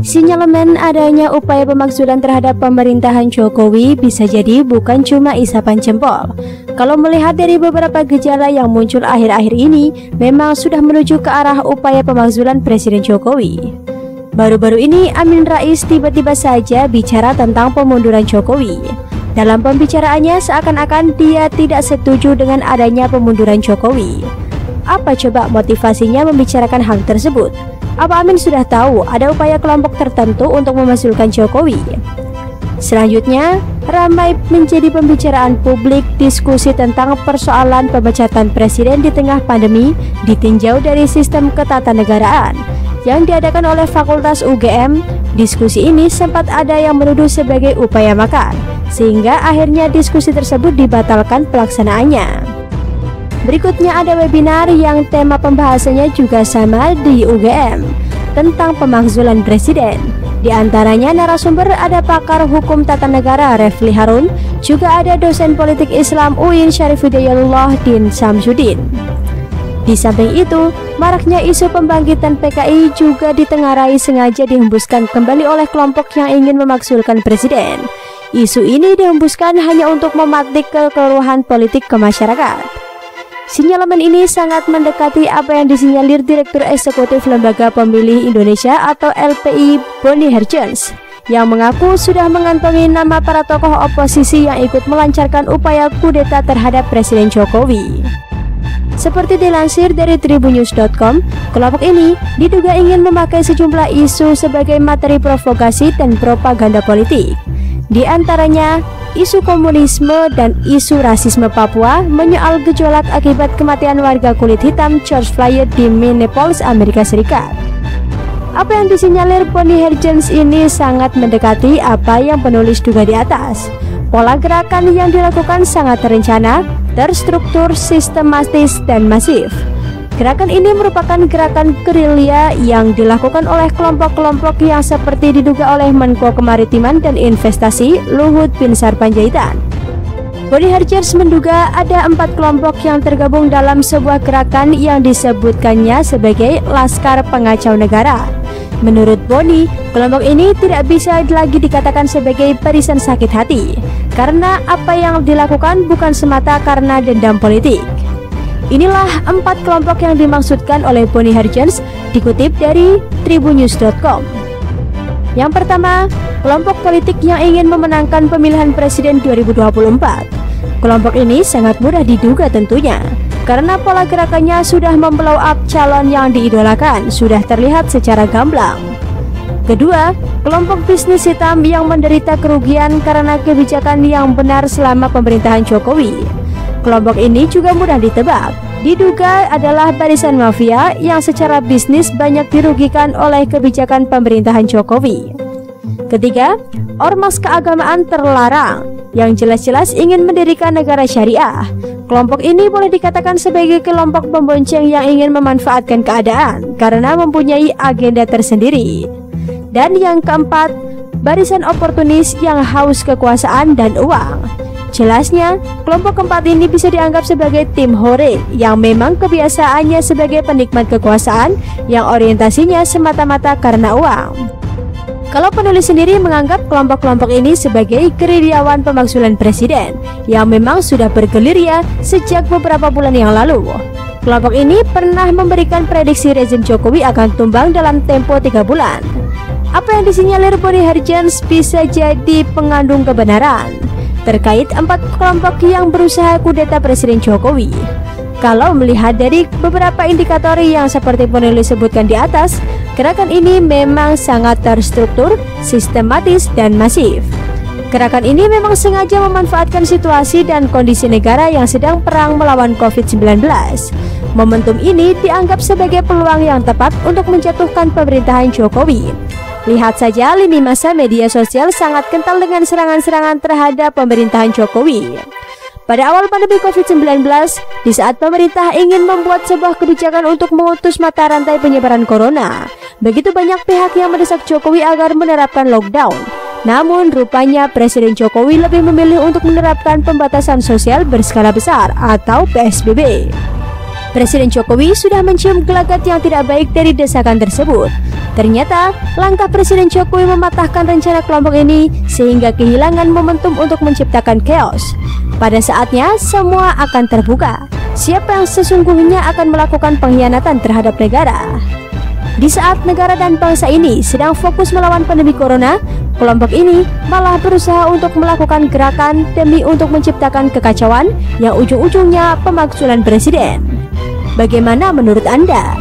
Sinyalemen adanya upaya pemakzulan terhadap pemerintahan Jokowi bisa jadi bukan cuma isapan jempol. Kalau melihat dari beberapa gejala yang muncul akhir-akhir ini, memang sudah menuju ke arah upaya pemakzulan Presiden Jokowi. Baru-baru ini Amin Rais tiba-tiba saja bicara tentang pemunduran Jokowi. Dalam pembicaraannya seakan-akan dia tidak setuju dengan adanya pemunduran Jokowi. Apa coba motivasinya membicarakan hal tersebut? Apa Amin sudah tahu ada upaya kelompok tertentu untuk memasukkan Jokowi? Selanjutnya, ramai menjadi pembicaraan publik diskusi tentang persoalan pemecatan presiden di tengah pandemi ditinjau dari sistem ketatanegaraan yang diadakan oleh Fakultas UGM. Diskusi ini sempat ada yang menuduh sebagai upaya makar, sehingga akhirnya diskusi tersebut dibatalkan pelaksanaannya. Berikutnya ada webinar yang tema pembahasannya juga sama di UGM tentang pemakzulan presiden. Di antaranya narasumber ada pakar hukum tata negara Refli Harun, juga ada dosen politik Islam UIN Syarif Hidayatullah Din Samsudin. Di samping itu, maraknya isu pembangkitan PKI juga ditengarai sengaja dihembuskan kembali oleh kelompok yang ingin memakzulkan presiden. Isu ini dihembuskan hanya untuk memantik kekeluhan politik ke masyarakat. Sinyalemen ini sangat mendekati apa yang disinyalir Direktur Eksekutif Lembaga Pemilih Indonesia atau LPI Bonnie Herjens, yang mengaku sudah mengantongi nama para tokoh oposisi yang ikut melancarkan upaya kudeta terhadap Presiden Jokowi. Seperti dilansir dari tribunnews.com, kelompok ini diduga ingin memakai sejumlah isu sebagai materi provokasi dan propaganda politik. Di antaranya, isu komunisme dan isu rasisme Papua menyoal gejolak akibat kematian warga kulit hitam George Floyd di Minneapolis, Amerika Serikat. Apa yang disinyalir Bonnie Herjens ini sangat mendekati apa yang penulis duga di atas. Pola gerakan yang dilakukan sangat terencana, terstruktur, sistematis, dan masif. Gerakan ini merupakan gerakan gerilya yang dilakukan oleh kelompok-kelompok yang seperti diduga oleh Menko Kemaritiman dan Investasi Luhut Binsar Panjaitan. Bonnie Herjens menduga ada 4 kelompok yang tergabung dalam sebuah gerakan yang disebutkannya sebagai Laskar Pengacau Negara. Menurut Bonnie, kelompok ini tidak bisa lagi dikatakan sebagai barisan sakit hati, karena apa yang dilakukan bukan semata karena dendam politik. Inilah 4 kelompok yang dimaksudkan oleh Bonnie Herjens, dikutip dari tribunnews.com. Yang pertama, kelompok politik yang ingin memenangkan pemilihan presiden 2024. Kelompok ini sangat mudah diduga tentunya, karena pola gerakannya sudah memblow up calon yang diidolakan, sudah terlihat secara gamblang. Kedua, kelompok bisnis hitam yang menderita kerugian karena kebijakan yang benar selama pemerintahan Jokowi. Kelompok ini juga mudah ditebak, diduga adalah barisan mafia yang secara bisnis banyak dirugikan oleh kebijakan pemerintahan Jokowi. Ketiga, ormas keagamaan terlarang yang jelas-jelas ingin mendirikan negara syariah. Kelompok ini boleh dikatakan sebagai kelompok pembonceng yang ingin memanfaatkan keadaan karena mempunyai agenda tersendiri. Dan yang keempat, barisan oportunis yang haus kekuasaan dan uang. Jelasnya, kelompok keempat ini bisa dianggap sebagai tim hore yang memang kebiasaannya sebagai penikmat kekuasaan yang orientasinya semata-mata karena uang. Kalau penulis sendiri menganggap kelompok-kelompok ini sebagai gerilyawan pemakzulan presiden yang memang sudah bergerilya sejak beberapa bulan yang lalu. Kelompok ini pernah memberikan prediksi rezim Jokowi akan tumbang dalam tempo 3 bulan. Apa yang disinyalir Bonnie Herjens bisa jadi pengandung kebenaran terkait 4 kelompok yang berusaha kudeta Presiden Jokowi. Kalau melihat dari beberapa indikator yang seperti penulis sebutkan di atas, gerakan ini memang sangat terstruktur, sistematis, dan masif. Gerakan ini memang sengaja memanfaatkan situasi dan kondisi negara yang sedang perang melawan COVID-19. Momentum ini dianggap sebagai peluang yang tepat untuk menjatuhkan pemerintahan Jokowi. Lihat saja lini masa media sosial sangat kental dengan serangan-serangan terhadap pemerintahan Jokowi. Pada awal pandemi COVID-19, di saat pemerintah ingin membuat sebuah kebijakan untuk memutus mata rantai penyebaran corona, begitu banyak pihak yang mendesak Jokowi agar menerapkan lockdown. Namun rupanya Presiden Jokowi lebih memilih untuk menerapkan pembatasan sosial berskala besar atau PSBB. Presiden Jokowi sudah mencium gelagat yang tidak baik dari desakan tersebut. Ternyata, langkah Presiden Jokowi mematahkan rencana kelompok ini sehingga kehilangan momentum untuk menciptakan chaos. Pada saatnya, semua akan terbuka. Siapa yang sesungguhnya akan melakukan pengkhianatan terhadap negara? Di saat negara dan bangsa ini sedang fokus melawan pandemi corona, kelompok ini malah berusaha untuk melakukan gerakan demi untuk menciptakan kekacauan yang ujung-ujungnya pemakzulan presiden. Bagaimana menurut Anda?